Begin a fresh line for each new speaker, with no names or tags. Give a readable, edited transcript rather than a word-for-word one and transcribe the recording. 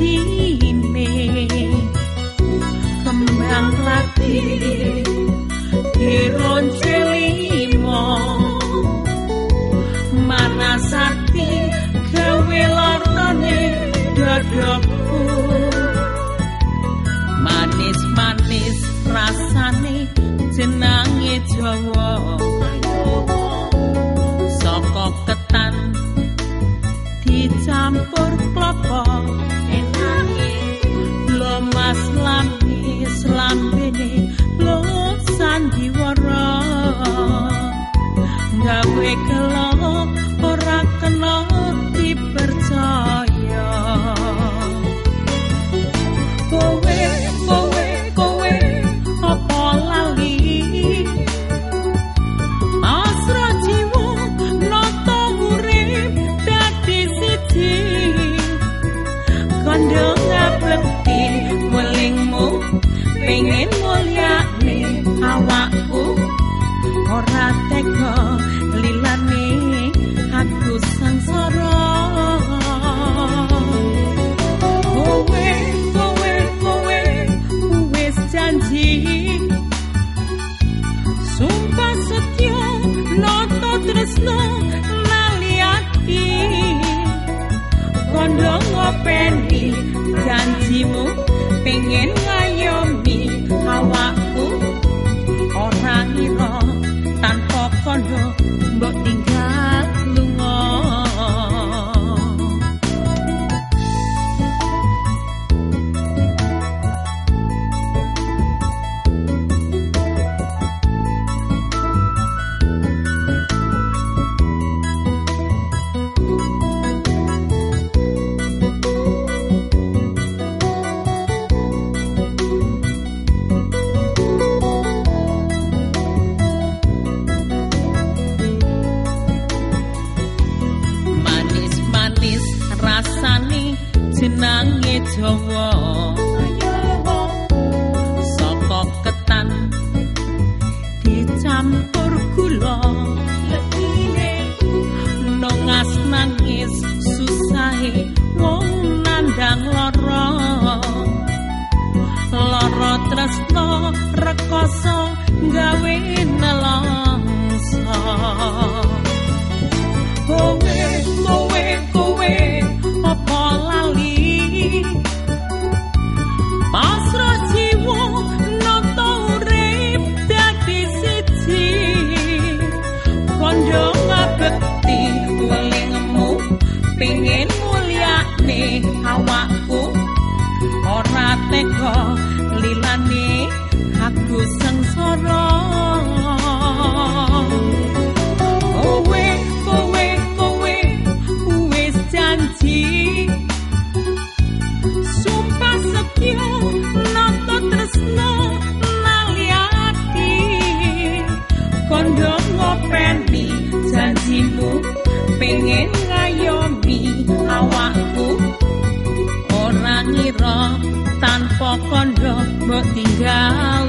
janjine kembang lati dironcelimo manasati gawe lorone dadaku manis-manis rasane jenenge Jawa saka ketan dicampur klapa enake lomas lamis lambene lo sandiwara gawe kelo ora kena dipercaya kowe apa lali asra jiwa nata urip dadi siji kandha ngabekti welingmu pengen mulyane awakku ora tega lilane aku sangsara kowe wis janji sumpah setya nata tresno lali ati kandha ngopeni janjimu pengen ngayomi awakku ora ngira tanpa kandha mbok tinggal lunga jenenge Jawa saka ketan dicampur gula nongas nangis susahe wong nandang lara tresno rekoso gawe nelongso kowe apa lali pasra jiwa nata urip dadi siji kandha ngabekti welingmu pengen mulyane awakku ora tega lilane aku sangsara kowe wis janji sumpah setya nata tresno lali ati kandha ngopeni janjimu pengen ngayomi awakku ora ngira tanpa kandha mbok tinggal